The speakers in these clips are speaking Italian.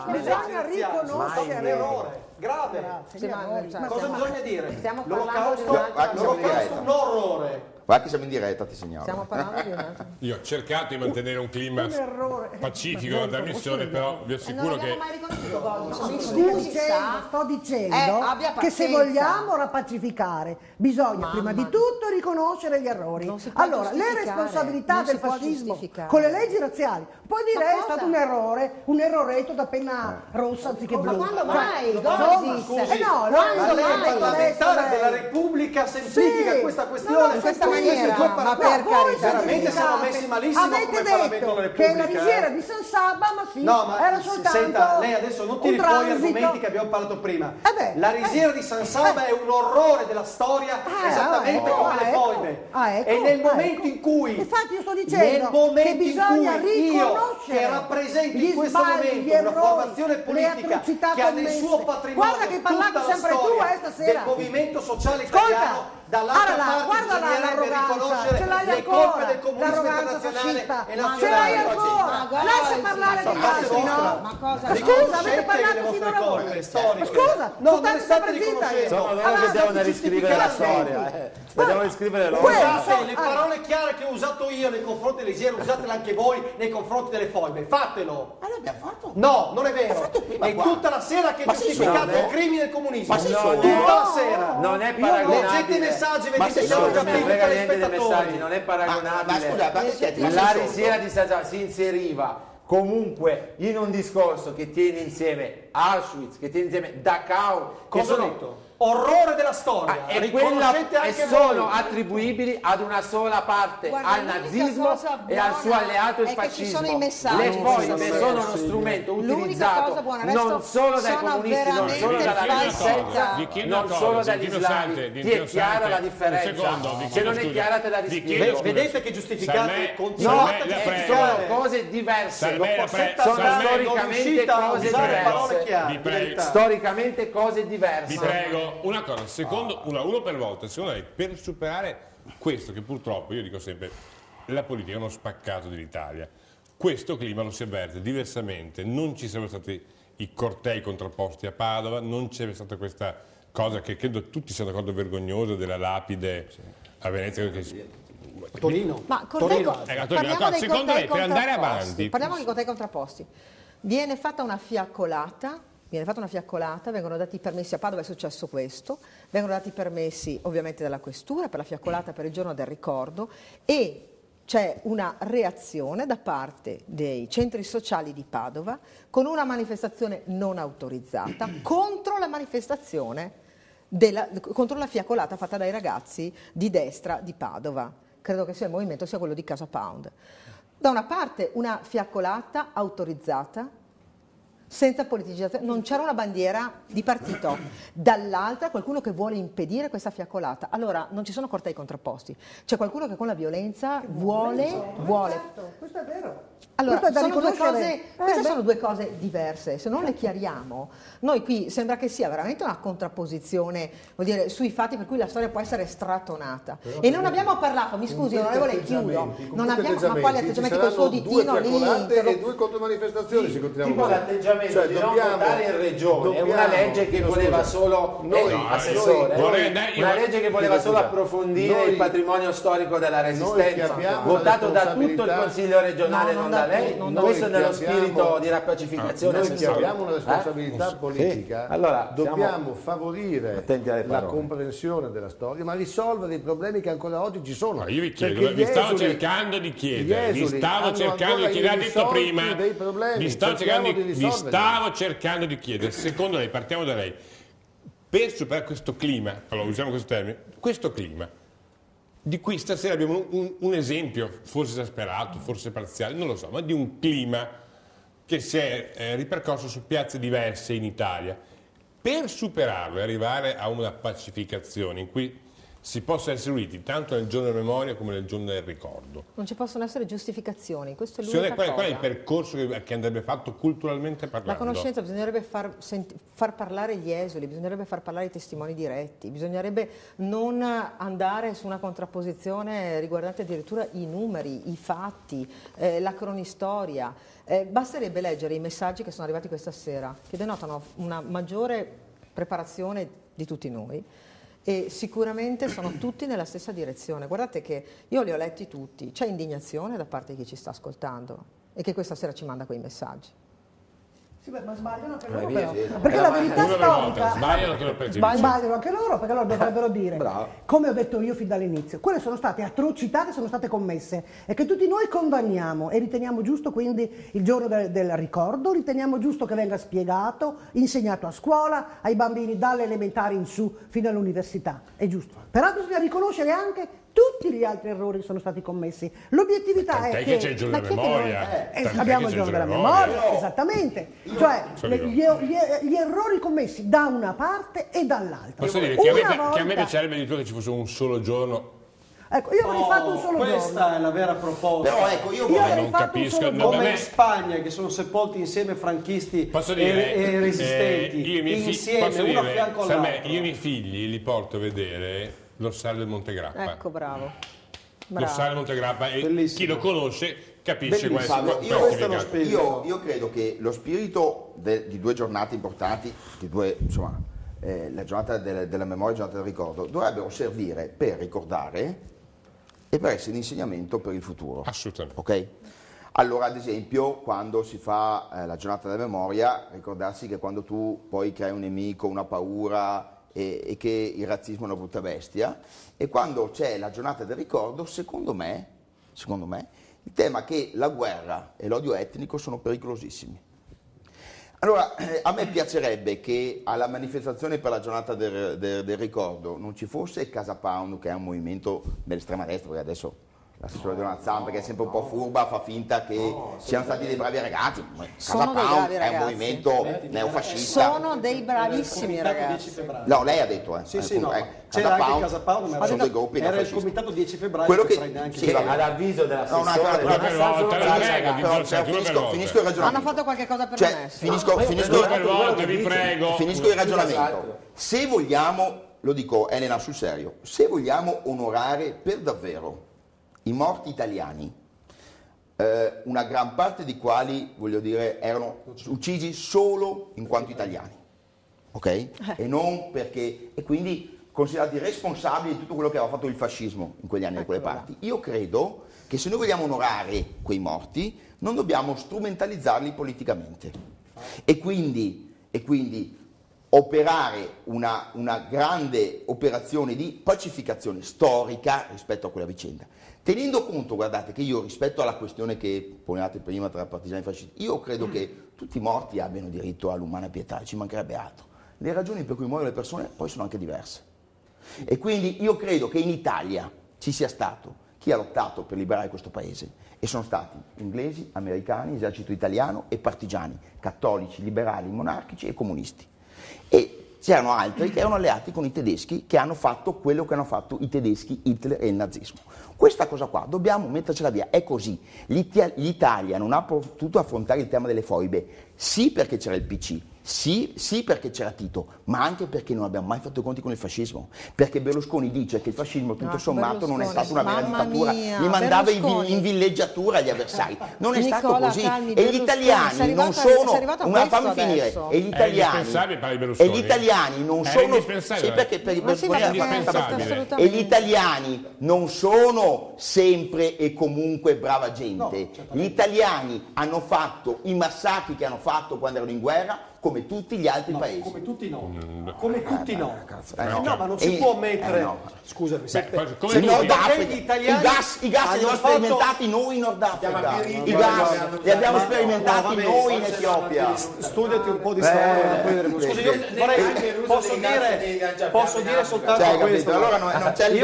bisogna riconoscere l'errore grave. Cosa bisogna dire? L'olocausto è un orrore. Guarda che siamo in diretta, ti segnalo. Stiamo parlando di un altro. Io ho cercato di mantenere un clima pacifico nella trasmissione, però vi assicuro che... Sto dicendo che se vogliamo pacificare bisogna prima di tutto riconoscere gli errori. Allora, le responsabilità del fascismo con le leggi razziali, puoi dire è stato un erroretto da penna rossa anziché blu. Ma quando mai? Il parlamentare della Repubblica semplifica questa questione in questa maniera. Ma per carità, veramente siamo messi malissimo come Parlamento della Repubblica. Che la risiera di San Sabba, ma sì, era soltanto senta, lei adesso non tiri fuori gli argomenti che abbiamo parlato prima. La risiera di San Sabba è un orrore della storia, esattamente come le foibe. E nel momento in cui, infatti io sto dicendo che bisogna riconoscere che rappresento in questo momento una formazione politica che ha nel suo patrimonio tutta la storia del movimento sociale italiano, dall'altra parte bisognerebbe riconoscere le colpe del comunismo internazionale e nazionale. Ce l'hai ancora, lascia parlare degli altri, no? Ma cosa? Scusa, avete parlato finora voi. Scusa, non le state riconoscendo. Sono loro che devono riscrivere la storia. Dobbiamo riscrivere loro. Le parole chiare che ho usato io nei confronti dell'Isiera, usatele anche voi nei confronti delle foibe. Fatelo. Ma l'abbiamo fatto? No, non è vero. È tutta la sera che giustificate i crimini del comunismo. Tutta la sera. Non è Leggete i paragonabile. messaggi, vedete se siamo già pieni telespettatori. Non è paragonabile. Scusa, la risiera di San Sabba si inseriva comunque in un discorso che tiene insieme Auschwitz, che tiene insieme Dachau, che Cosa ho detto? Orrore della storia. e sono attribuibili ad una sola parte, al nazismo e al suo alleato il fascismo. Le foibe sono uno strumento utilizzato non solo dai comunisti, non solo dalla resistenza, non solo dagli islami. Ti è chiara la differenza? Se non è chiara te la rispiego. Vedete che giustificate Sono cose diverse, sono storicamente cose diverse. Storicamente cose diverse. Vi prego, una cosa, secondo uno per volta, secondo lei, per superare questo che purtroppo, io dico sempre, la politica è uno spaccato dell'Italia, questo clima lo si avverte diversamente, non ci sarebbero stati i cortei contrapposti a Padova, non c'è stata questa cosa che credo tutti siano d'accordo vergognosa della lapide a Venezia. Torino. Ma secondo lei, per andare avanti, parliamo di cortei contrapposti. Viene fatta una fiaccolata, vengono dati i permessi, a Padova è successo questo, vengono dati i permessi ovviamente dalla questura per la fiaccolata per il giorno del ricordo e c'è una reazione da parte dei centri sociali di Padova con una manifestazione non autorizzata contro la manifestazione, contro la fiaccolata fatta dai ragazzi di destra di Padova. Credo che sia il movimento sia quello di Casa Pound. Da una parte una fiaccolata autorizzata, senza politicizzazione, non c'era una bandiera di partito, dall'altra qualcuno che vuole impedire questa fiaccolata. Allora non ci sono cortei contrapposti, c'è qualcuno che con la violenza vuole. Esatto, questo è vero. Allora, queste sono due cose diverse, se non le chiariamo, noi qui sembra che sia veramente una contrapposizione, vuol dire, sui fatti per cui la storia può essere stratonata. Però e non abbiamo parlato, mi scusi onorevole, chiudo, non abbiamo, ma quali atteggiamenti col suo ditino lì? E due contromanifestazioni se continuiamo tipo l'atteggiamento di non votare in regione, è una legge che voleva solo, assessore, una legge che voleva solo approfondire il patrimonio storico della Resistenza, votato da tutto il Consiglio regionale, non da lei. Questo è nello spirito di rappacificazione. Noi che abbiamo una responsabilità politica, allora, dobbiamo favorire la comprensione della storia, ma risolvere i problemi che ancora oggi ci sono. Io vi chiedo, vi stavo cercando di chiedere, ha detto prima, vi stavo cercando di chiedere, secondo lei, partiamo da lei, per superare questo clima, allora usiamo questo termine, questo clima, di cui stasera abbiamo un esempio, forse esasperato, forse parziale, non lo so, ma di un clima che si è ripercorso su piazze diverse in Italia. Per superarlo e arrivare a una pacificazione in cui si possa essere uniti tanto nel giorno della memoria come nel giorno del ricordo. Non ci possono essere giustificazioni, questo è l'unica cosa. Qual è il percorso che andrebbe fatto culturalmente parlando? La conoscenza, bisognerebbe far parlare gli esuli, bisognerebbe far parlare i testimoni diretti, bisognerebbe non andare su una contrapposizione riguardante addirittura i numeri, i fatti, la cronistoria. Basterebbe leggere i messaggi che sono arrivati questa sera, che denotano una maggiore preparazione di tutti noi, e sicuramente sono tutti nella stessa direzione. Guardate che io li ho letti tutti, c'è indignazione da parte di chi ci sta ascoltando e che questa sera ci manda quei messaggi. Sì, ma sbagliano anche loro però. Perché la verità storica... Sbagliano anche loro, perché loro dovrebbero dire, come ho detto io fin dall'inizio, quelle sono state atrocità che sono state commesse e che tutti noi condanniamo, e riteniamo giusto quindi il giorno del ricordo, riteniamo giusto che venga spiegato, insegnato a scuola, ai bambini dalle elementari in su fino all'università, è giusto. Però bisogna riconoscere anche tutti gli altri errori che sono stati commessi. L'obiettività è che c'è il giorno della memoria. Abbiamo il giorno della memoria, esattamente. Cioè gli errori commessi da una parte e dall'altra. Posso dire che a me piacerebbe di più che ci fosse un solo giorno. Ecco, io avrei fatto un solo giorno. Questa è la vera proposta. Però ecco, io non capisco. Come in Spagna, che sono sepolti insieme franchisti e resistenti, insieme, uno a fianco all'altro. Io i miei figli li porto a vedere l'Ossale del Monte Grappa. Ecco, bravo. L'Ossale del Monte Grappa, e bellissimo. chi lo conosce capisce qual è io credo che lo spirito di due giornate importanti, di due, insomma, la giornata della memoria e la giornata del ricordo, dovrebbero servire per ricordare e per essere di insegnamento per il futuro. Assolutamente. Ok? Allora, ad esempio, quando si fa la giornata della memoria, ricordarsi che quando tu poi crei un nemico, una paura, e che il razzismo è una brutta bestia, e quando c'è la giornata del ricordo, secondo me, il tema che la guerra e l'odio etnico sono pericolosissimi. Allora, a me piacerebbe che alla manifestazione per la giornata del ricordo non ci fosse Casa Pound, che è un movimento dell'estrema destra, perché adesso l'assessore Donald Trump, che è sempre un po' furba, fa finta che siano stati dei bravi ragazzi. Casa Pound è un movimento neofascista. Sono dei bravissimi ragazzi. No, lei ha detto, c'era anche Casa Pound, ma sono dei gruppi era il neofascisti. comitato 10 febbraio Quello che che prende anche sì, all'avviso dell'assessore finisco il ragionamento. Hanno fatto qualche cosa per me. Finisco il ragionamento. Se vogliamo, lo dico Elena sul serio, se vogliamo onorare per davvero i morti italiani, una gran parte di quali, voglio dire, erano uccisi solo in quanto italiani, ok? E non perché, e quindi considerati responsabili di tutto quello che aveva fatto il fascismo in quegli anni da quelle parti. Io credo che se noi vogliamo onorare quei morti, non dobbiamo strumentalizzarli politicamente. E quindi operare una grande operazione di pacificazione storica rispetto a quella vicenda. Tenendo conto, guardate, che io rispetto alla questione che ponevate prima tra partigiani e fascisti, io credo che tutti i morti abbiano diritto all'umana pietà, ci mancherebbe altro. Le ragioni per cui muoiono le persone poi sono anche diverse. E quindi io credo che in Italia ci sia stato chi ha lottato per liberare questo paese, e sono stati inglesi, americani, esercito italiano e partigiani, cattolici, liberali, monarchici e comunisti. E c'erano altri che erano alleati con i tedeschi, che hanno fatto quello che hanno fatto i tedeschi, Hitler e il nazismo. Questa cosa qua dobbiamo mettercela via, è così. L'Italia non ha potuto affrontare il tema delle foibe, sì perché c'era il PC, sì perché c'era Tito, ma anche perché non abbiamo mai fatto i conti con il fascismo, perché Berlusconi dice che il fascismo tutto sommato non è stata una vera dittatura, li mandava in villeggiatura agli avversari, non è stato così. E gli italiani non sono fammi finire, e gli italiani non sono sì, perché per e gli italiani non sono sempre e comunque brava gente. Gli italiani hanno fatto i massacri che hanno fatto quando erano in guerra, come tutti gli altri paesi. Come tutti no. Come tutti no. No, ma non si può mettere. Scusami, in Nord Africa i gas li abbiamo sperimentati noi in Nord Africa. I gas li abbiamo sperimentati noi in Etiopia. Studiati un po' di storia. Scusi, io posso dire soltanto questo. Allora non c'è il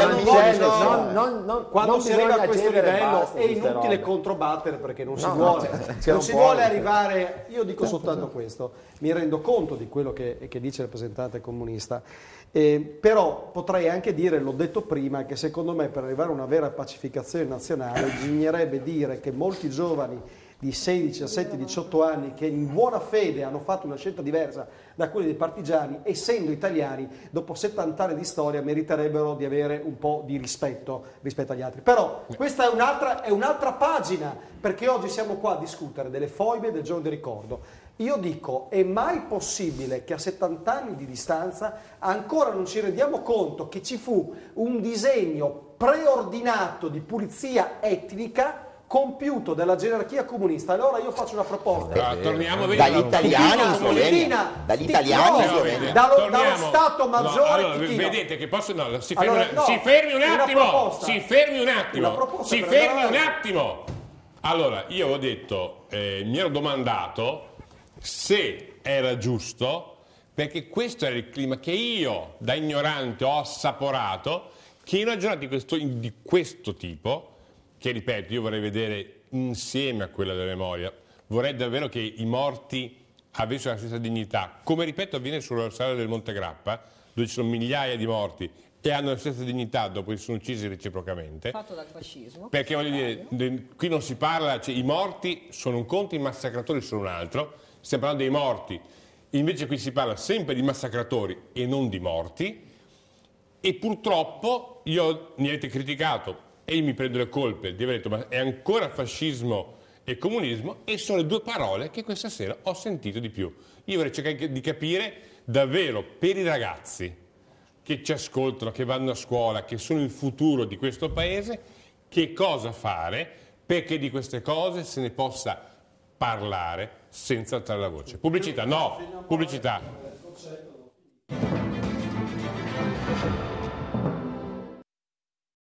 quando si arriva a questo livello è inutile controbattere, perché non si vuole. Non si vuole arrivare. Io dico soltanto questo. mi rendo conto di quello che dice il rappresentante comunista. Però potrei anche dire, l'ho detto prima, che secondo me per arrivare a una vera pacificazione nazionale bisognerebbe dire che molti giovani di 16, 17, 18 anni che in buona fede hanno fatto una scelta diversa da quelli dei partigiani, essendo italiani, dopo 70 anni di storia meriterebbero di avere un po' di rispetto agli altri. Però questa è un'altra pagina, perché oggi siamo qua a discutere delle foibe del giorno del ricordo. Io dico, è mai possibile che a 70 anni di distanza ancora non ci rendiamo conto che ci fu un disegno preordinato di pulizia etnica compiuto dalla gerarchia comunista? Allora io faccio una proposta. Torniamo a dagli italiani in Slovenia. Dallo Stato Maggiore Ticino. Vedete che posso... No, si fermi un attimo. Allora, io ho detto, mi ero domandato se era giusto, perché questo era il clima che io da ignorante ho assaporato, che in una giornata di questo tipo, che ripeto io vorrei vedere insieme a quella della memoria, vorrei davvero che i morti avessero la stessa dignità, come ripeto avviene sulla strada del Monte Grappa, dove ci sono migliaia di morti e hanno la stessa dignità dopo che sono uccisi reciprocamente. Fatto dal fascismo. Perché voglio dire, qui non si parla, cioè, i morti sono un conto, i massacratori sono un altro, stiamo parlando dei morti, invece qui si parla sempre di massacratori e non di morti, e purtroppo mi avete criticato e io mi prendo le colpe di aver detto ma è ancora fascismo e comunismo, e sono le due parole che questa sera ho sentito di più. Io vorrei cercare di capire davvero per i ragazzi che ci ascoltano, che vanno a scuola, che sono il futuro di questo paese, che cosa fare perché di queste cose se ne possa parlare senza alzare la voce. Pubblicità, no, pubblicità.